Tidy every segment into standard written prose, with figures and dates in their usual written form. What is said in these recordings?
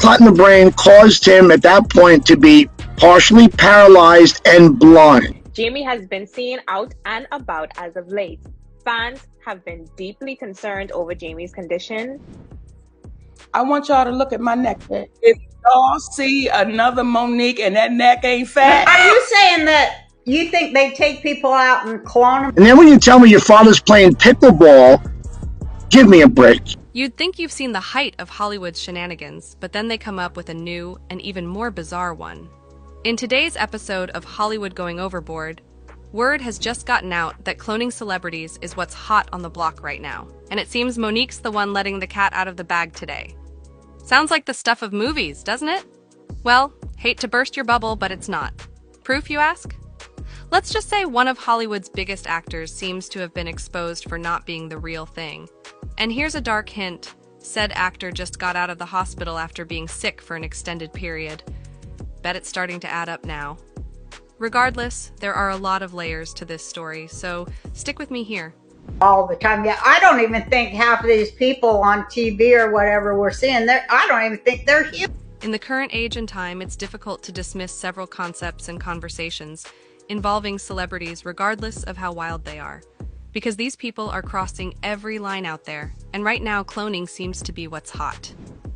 clot in the brain caused him at that point to be partially paralyzed and blind. Jamie has been seen out and about as of late. Fans have been deeply concerned over Jamie's condition. I want y'all to look at my neck. If y'all see another Monique and that neck ain't fat. Are you saying that you think they take people out and clone them? And then when you tell me your father's playing pickleball, give me a break. You'd think you've seen the height of Hollywood's shenanigans, but then they come up with a new and even more bizarre one. In today's episode of Hollywood Going Overboard, word has just gotten out that cloning celebrities is what's hot on the block right now, and it seems Monique's the one letting the cat out of the bag today. Sounds like the stuff of movies, doesn't it? Well, hate to burst your bubble, but it's not. Proof, you ask? Let's just say one of Hollywood's biggest actors seems to have been exposed for not being the real thing. And here's a dark hint. Said actor just got out of the hospital after being sick for an extended period. Bet it's starting to add up now. Regardless, there are a lot of layers to this story, so stick with me here. All the time. Yeah, I don't even think half of these people on TV or whatever we're seeing, I don't even think they're human. In the current age and time, it's difficult to dismiss several concepts and conversations involving celebrities regardless of how wild they are. Because these people are crossing every line out there, and right now cloning seems to be what's hot.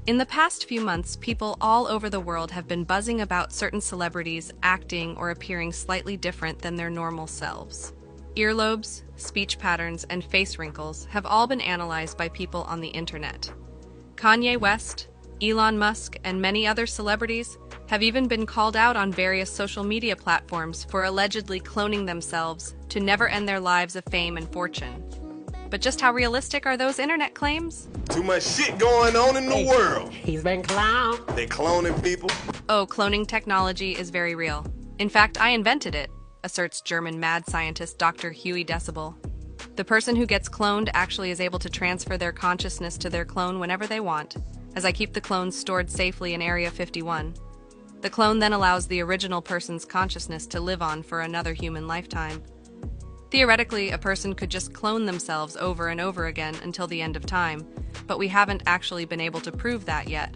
In the past few months, people all over the world have been buzzing about certain celebrities acting or appearing slightly different than their normal selves. Earlobes, speech patterns, and face wrinkles have all been analyzed by people on the internet. Kanye West, Elon Musk, and many other celebrities have even been called out on various social media platforms for allegedly cloning themselves to never end their lives of fame and fortune. But just how realistic are those internet claims? Too much shit going on in the world. He's been cloned. They cloning people. Oh, cloning technology is very real. In fact, I invented it, asserts German mad scientist Dr. Huey Decibel. The person who gets cloned actually is able to transfer their consciousness to their clone whenever they want, as I keep the clones stored safely in Area 51. The clone then allows the original person's consciousness to live on for another human lifetime. Theoretically, a person could just clone themselves over and over again until the end of time, but we haven't actually been able to prove that yet.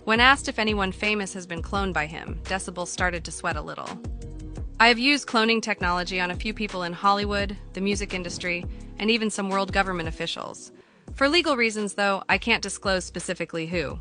When asked if anyone famous has been cloned by him, Decibel started to sweat a little. I have used cloning technology on a few people in Hollywood, the music industry, and even some world government officials. For legal reasons, though, I can't disclose specifically who.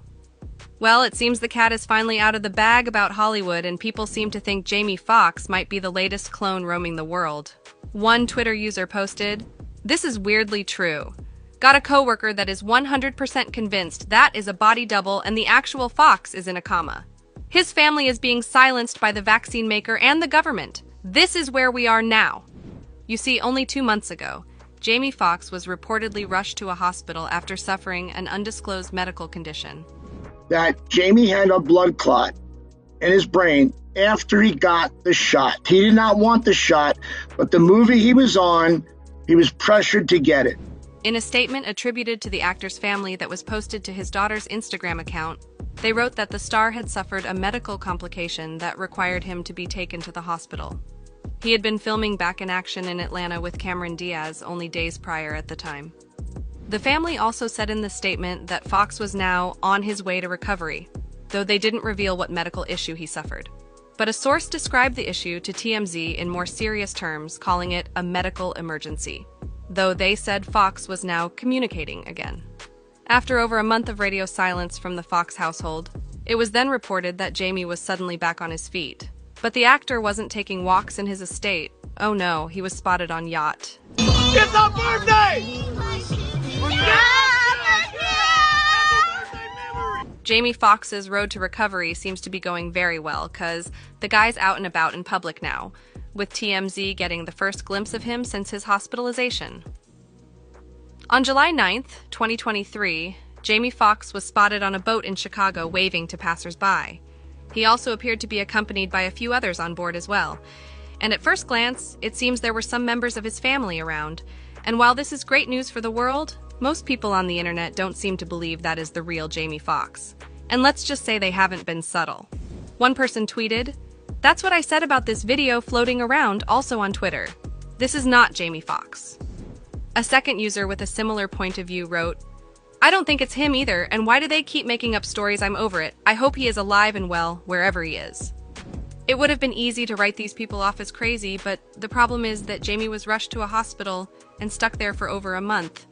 Well, it seems the cat is finally out of the bag about Hollywood, and people seem to think Jamie Foxx might be the latest clone roaming the world. One Twitter user posted, "This is weirdly true. Got a coworker that is 100% convinced that is a body double and the actual Fox is in a coma. His family is being silenced by the vaccine maker and the government. This is where we are now." You see, only 2 months ago, Jamie Foxx was reportedly rushed to a hospital after suffering an undisclosed medical condition. That Jamie had a blood clot in his brain after he got the shot. He did not want the shot, but the movie he was on, he was pressured to get it. In a statement attributed to the actor's family that was posted to his daughter's Instagram account, they wrote that the star had suffered a medical complication that required him to be taken to the hospital. He had been filming Back in Action in Atlanta with Cameron Diaz only days prior at the time. The family also said in the statement that Fox was now on his way to recovery, though they didn't reveal what medical issue he suffered. But a source described the issue to TMZ in more serious terms, calling it a medical emergency, though they said Fox was now communicating again. After over a month of radio silence from the Fox household, it was then reported that Jamie was suddenly back on his feet. But the actor wasn't taking walks in his estate. Oh no, he was spotted on yacht. It's our birthday! Jamie Foxx's road to recovery seems to be going very well, cause the guy's out and about in public now, with TMZ getting the first glimpse of him since his hospitalization. On July 9th, 2023, Jamie Foxx was spotted on a boat in Chicago waving to passers-by. He also appeared to be accompanied by a few others on board as well. And at first glance, it seems there were some members of his family around. And while this is great news for the world, most people on the internet don't seem to believe that is the real Jamie Foxx. And let's just say they haven't been subtle. One person tweeted, "That's what I said about this video floating around also on Twitter. This is not Jamie Foxx." A second user with a similar point of view wrote, I don't think it's him either, and why do they keep making up stories? I'm over it. I hope he is alive and well, wherever he is. It would have been easy to write these people off as crazy, but the problem is that Jamie was rushed to a hospital and stuck there for over a month,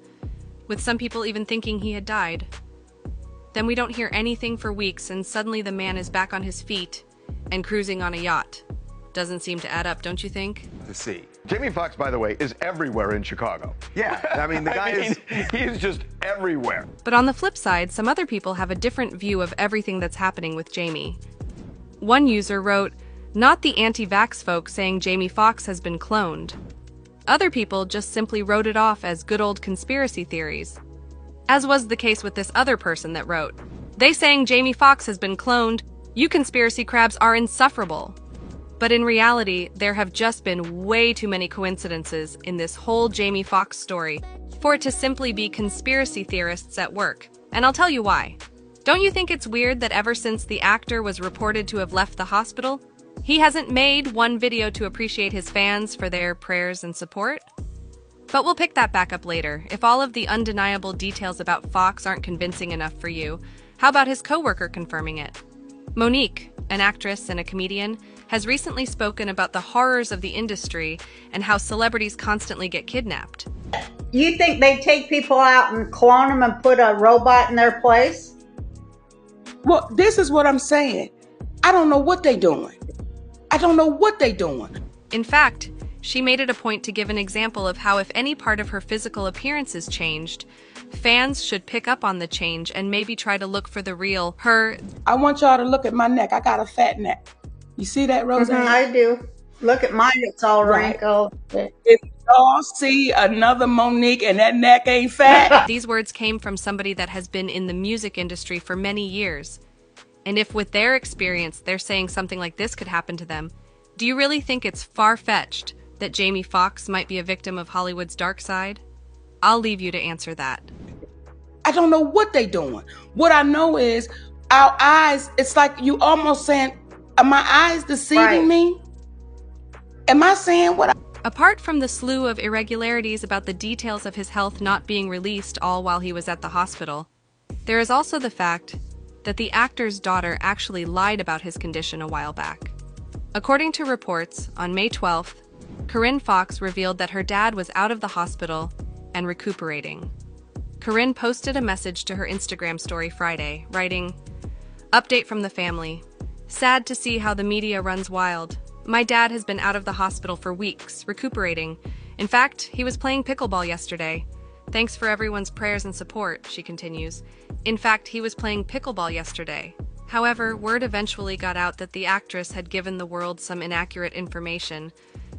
with some people even thinking he had died. Then we don't hear anything for weeks, and suddenly the man is back on his feet and cruising on a yacht. Doesn't seem to add up, don't you think? To see. Jamie Foxx, by the way, is everywhere in Chicago. Yeah, I mean, the guy he's just everywhere. But on the flip side, some other people have a different view of everything that's happening with Jamie. One user wrote, "Not the anti-vax folks saying Jamie Foxx has been cloned." Other people just simply wrote it off as good old conspiracy theories. As was the case with this other person that wrote, "They saying Jamie Foxx has been cloned. You conspiracy crabs are insufferable." But in reality, there have just been way too many coincidences in this whole Jamie Foxx story for it to simply be conspiracy theorists at work. And I'll tell you why. Don't you think it's weird that ever since the actor was reported to have left the hospital, he hasn't made one video to appreciate his fans for their prayers and support? But we'll pick that back up later. If all of the undeniable details about Fox aren't convincing enough for you, how about his coworker confirming it? Monique, an actress and a comedian, has recently spoken about the horrors of the industry and how celebrities constantly get kidnapped. You think they take people out and clone them and put a robot in their place? Well, this is what I'm saying. I don't know what they doing. I don't know what they doing. In fact, she made it a point to give an example of how if any part of her physical appearance is changed, fans should pick up on the change and maybe try to look for the real her. I want y'all to look at my neck. I got a fat neck. You see that, Roseanne? I do. Look at mine, it's all Right. wrinkled. If y'all see another Monique and that neck ain't fat. These words came from somebody that has been in the music industry for many years. And if with their experience they're saying something like this could happen to them, do you really think it's far-fetched that Jamie Foxx might be a victim of Hollywood's dark side? I'll leave you to answer that. I don't know what they doing. What I know is our eyes, it's like you almost saying, are my eyes deceiving me? Am I saying what Apart from the slew of irregularities about the details of his health not being released all while he was at the hospital, there is also the fact that the actor's daughter actually lied about his condition a while back. According to reports, on May 12th, Corinne Foxx revealed that her dad was out of the hospital and recuperating. Corinne posted a message to her Instagram story Friday, writing, "Update from the family. Sad to see how the media runs wild. My dad has been out of the hospital for weeks, recuperating. In fact, he was playing pickleball yesterday. Thanks for everyone's prayers and support," she continues. In fact, he was playing pickleball yesterday. However, word eventually got out that the actress had given the world some inaccurate information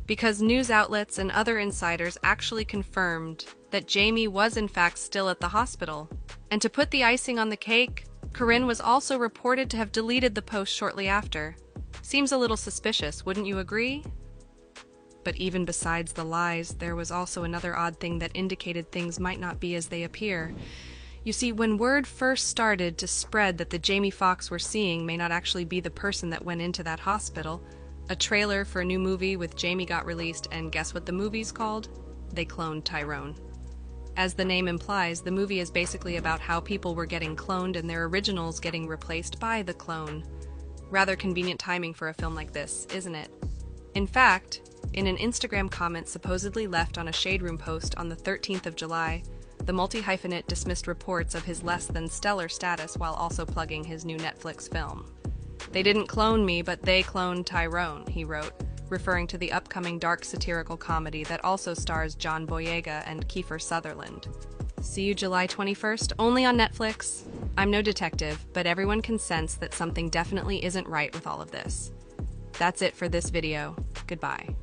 because news outlets and other insiders actually confirmed that Jamie was in fact still at the hospital. And to put the icing on the cake, Corinne was also reported to have deleted the post shortly after. Seems a little suspicious, wouldn't you agree? But even besides the lies, there was also another odd thing that indicated things might not be as they appear. You see, when word first started to spread that the Jamie Foxx we're seeing may not actually be the person that went into that hospital, a trailer for a new movie with Jamie got released, and guess what the movie's called? They cloned Tyrone. As the name implies, the movie is basically about how people were getting cloned and their originals getting replaced by the clone. Rather convenient timing for a film like this, isn't it? In fact, in an Instagram comment supposedly left on a Shade Room post on the 13th of July, the multi-hyphenate dismissed reports of his less than stellar status while also plugging his new Netflix film. "They didn't clone me, but they cloned Tyrone," he wrote, referring to the upcoming dark satirical comedy that also stars John Boyega and Kiefer Sutherland. See you July 21st, only on Netflix. I'm no detective, but everyone can sense that something definitely isn't right with all of this. That's it for this video. Goodbye.